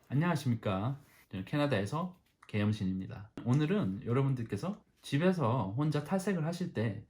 안녕하십니까. 저는 캐나다에서 계엄신입니다. 오늘은 여러분들께서 집에서 혼자 탈색을 하실 때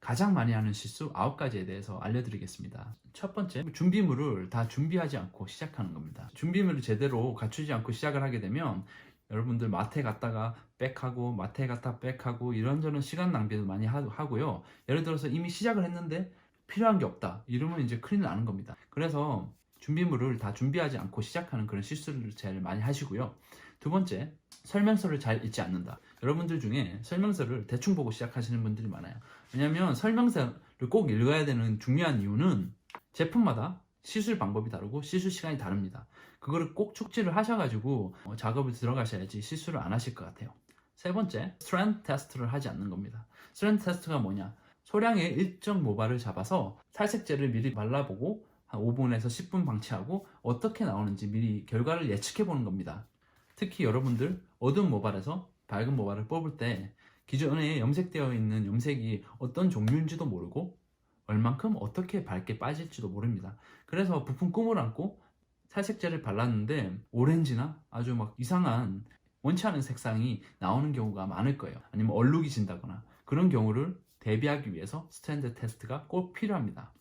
가장 많이 하는 실수 9가지에 대해서 알려드리겠습니다. 첫 번째, 준비물을 다 준비하지 않고 시작하는 겁니다. 준비물을 제대로 갖추지 않고 시작을 하게 되면 여러분들 마트에 갔다가 백하고 마트에 갔다 백하고 이런저런 시간 낭비도 많이 하고요. 예를 들어서 이미 시작을 했는데 필요한 게 없다 이러면 이제 큰일 나는 겁니다. 그래서 준비물을 다 준비하지 않고 시작하는 그런 실수를 제일 많이 하시고요. 두 번째, 설명서를 잘 읽지 않는다. 여러분들 중에 설명서를 대충 보고 시작하시는 분들이 많아요. 왜냐하면 설명서를 꼭 읽어야 되는 중요한 이유는 제품마다 시술 방법이 다르고 시술 시간이 다릅니다. 그거를 꼭 숙지를 하셔가지고 작업을 들어가셔야지 실수를 안 하실 것 같아요. 세 번째, 스트랜드 테스트를 하지 않는 겁니다. 스트랜드 테스트가 뭐냐? 소량의 일정 모발을 잡아서 탈색제를 미리 발라보고 한 5분에서 10분 방치하고 어떻게 나오는지 미리 결과를 예측해 보는 겁니다. 특히 여러분들 어두운 모발에서 밝은 모발을 뽑을 때 기존에 염색되어 있는 염색이 어떤 종류인지도 모르고 얼만큼 어떻게 밝게 빠질지도 모릅니다. 그래서 부품 꿈을 안고 탈색제를 발랐는데 오렌지나 아주 막 이상한 원치 않은 색상이 나오는 경우가 많을 거예요. 아니면 얼룩이 진다거나 그런 경우를 대비하기 위해서 스탠드 테스트가 꼭 필요합니다.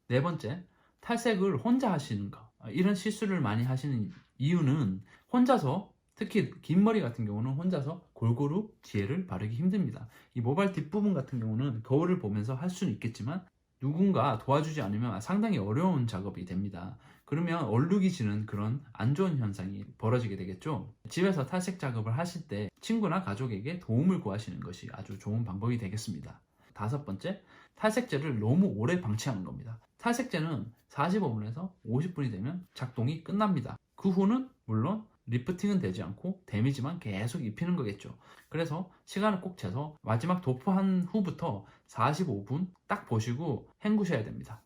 네 번째, 탈색을 혼자 하시는 거. 이런 실수를 많이 하시는 이유는 혼자서, 특히 긴 머리 같은 경우는 혼자서 골고루 지혜를 바르기 힘듭니다. 이 모발 뒷부분 같은 경우는 거울을 보면서 할 수는 있겠지만 누군가 도와주지 않으면 상당히 어려운 작업이 됩니다. 그러면 얼룩이 지는 그런 안 좋은 현상이 벌어지게 되겠죠. 집에서 탈색 작업을 하실 때 친구나 가족에게 도움을 구하시는 것이 아주 좋은 방법이 되겠습니다. 다섯 번째, 탈색제를 너무 오래 방치하는 겁니다. 탈색제는 45분에서 50분이 되면 작동이 끝납니다. 그 후는 물론 리프팅은 되지 않고 데미지만 계속 입히는 거겠죠. 그래서 시간을 꼭 재서 마지막 도포한 후부터 45분 딱 보시고 헹구셔야 됩니다.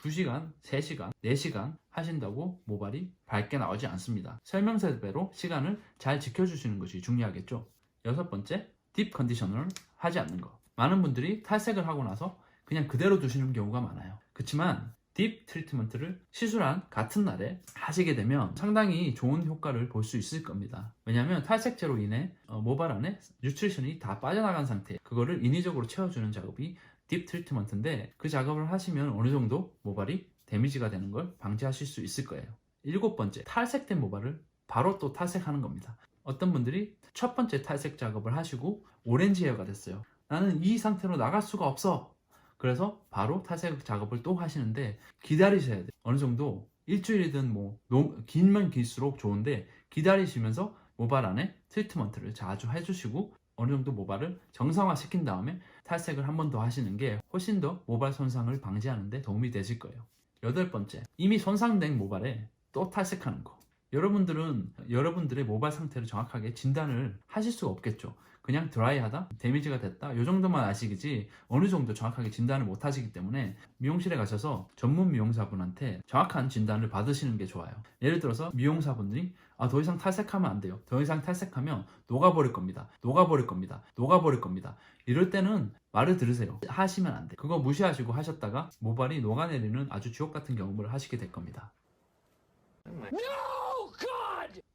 2시간, 3시간, 4시간 하신다고 모발이 밝게 나오지 않습니다. 설명서대로 시간을 잘 지켜주시는 것이 중요하겠죠. 여섯 번째, 딥 컨디셔너를 하지 않는 것. 많은 분들이 탈색을 하고 나서 그냥 그대로 두시는 경우가 많아요. 그렇지만 딥 트리트먼트를 시술한 같은 날에 하시게 되면 상당히 좋은 효과를 볼 수 있을 겁니다. 왜냐하면 탈색제로 인해 모발 안에 뉴트리션이 다 빠져나간 상태, 그거를 인위적으로 채워주는 작업이 딥 트리트먼트인데 그 작업을 하시면 어느 정도 모발이 데미지가 되는 걸 방지하실 수 있을 거예요. 일곱 번째, 탈색된 모발을 바로 또 탈색하는 겁니다. 어떤 분들이 첫 번째 탈색 작업을 하시고 오렌지 헤어가 됐어요. 나는 이 상태로 나갈 수가 없어. 그래서 바로 탈색 작업을 또 하시는데 기다리셔야 돼요. 어느 정도 일주일이든 뭐 길면 길수록 좋은데 기다리시면서 모발 안에 트리트먼트를 자주 해주시고 어느 정도 모발을 정상화 시킨 다음에 탈색을 한 번 더 하시는 게 훨씬 더 모발 손상을 방지하는 데 도움이 되실 거예요. 여덟 번째, 이미 손상된 모발에 또 탈색하는 거. 여러분들은 여러분들의 모발 상태를 정확하게 진단을 하실 수가 없겠죠. 그냥 드라이하다, 데미지가 됐다, 이 정도만 아시겠지 어느 정도 정확하게 진단을 못 하시기 때문에 미용실에 가셔서 전문 미용사분한테 정확한 진단을 받으시는 게 좋아요. 예를 들어서 미용사분들이 더 이상 탈색하면 안 돼요. 더 이상 탈색하면 녹아버릴 겁니다. 녹아버릴 겁니다. 녹아버릴 겁니다. 이럴 때는 말을 들으세요. 하시면 안 돼요. 그거 무시하시고 하셨다가 모발이 녹아내리는 아주 지옥 같은 경험을 하시게 될 겁니다.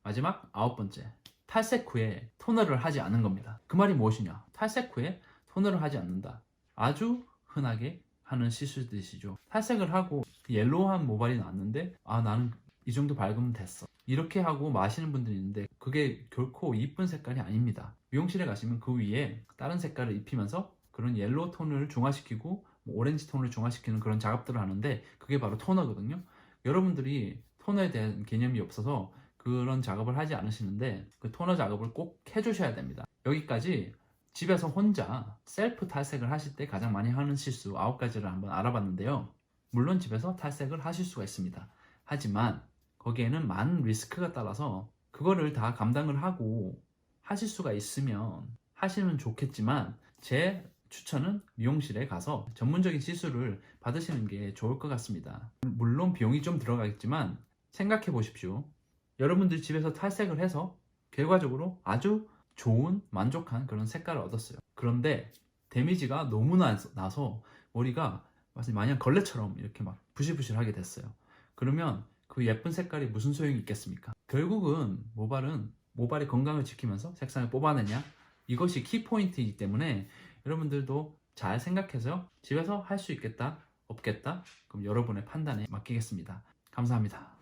마지막 아홉 번째, 탈색 후에 토너를 하지 않는 겁니다. 그 말이 무엇이냐? 탈색 후에 토너를 하지 않는다. 아주 흔하게 하는 실수들이시죠. 탈색을 하고 옐로우한 모발이 났는데 나는 이 정도 밝으면 됐어. 이렇게 하고 마시는 분들이 있는데 그게 결코 이쁜 색깔이 아닙니다. 미용실에 가시면 그 위에 다른 색깔을 입히면서 그런 옐로우 톤을 중화시키고 오렌지 톤을 중화시키는 그런 작업들을 하는데 그게 바로 토너거든요. 여러분들이 토너에 대한 개념이 없어서 그런 작업을 하지 않으시는데 그 토너 작업을 꼭 해주셔야 됩니다. 여기까지 집에서 혼자 셀프 탈색을 하실 때 가장 많이 하는 실수 9가지를 한번 알아봤는데요. 물론 집에서 탈색을 하실 수가 있습니다. 하지만 거기에는 많은 리스크가 따라서 그거를 다 감당을 하고 하실 수가 있으면 하시면 좋겠지만 제 추천은 미용실에 가서 전문적인 시술을 받으시는 게 좋을 것 같습니다. 물론 비용이 좀 들어가겠지만 생각해 보십시오. 여러분들 집에서 탈색을 해서 결과적으로 아주 좋은 만족한 그런 색깔을 얻었어요. 그런데 데미지가 너무 나서 머리가 마냥 걸레처럼 이렇게 막 부실부실하게 됐어요. 그러면 그 예쁜 색깔이 무슨 소용이 있겠습니까? 결국은 모발의 건강을 지키면서 색상을 뽑아내냐, 이것이 키포인트이기 때문에 여러분들도 잘 생각해서 집에서 할 수 있겠다 없겠다, 그럼 여러분의 판단에 맡기겠습니다. 감사합니다.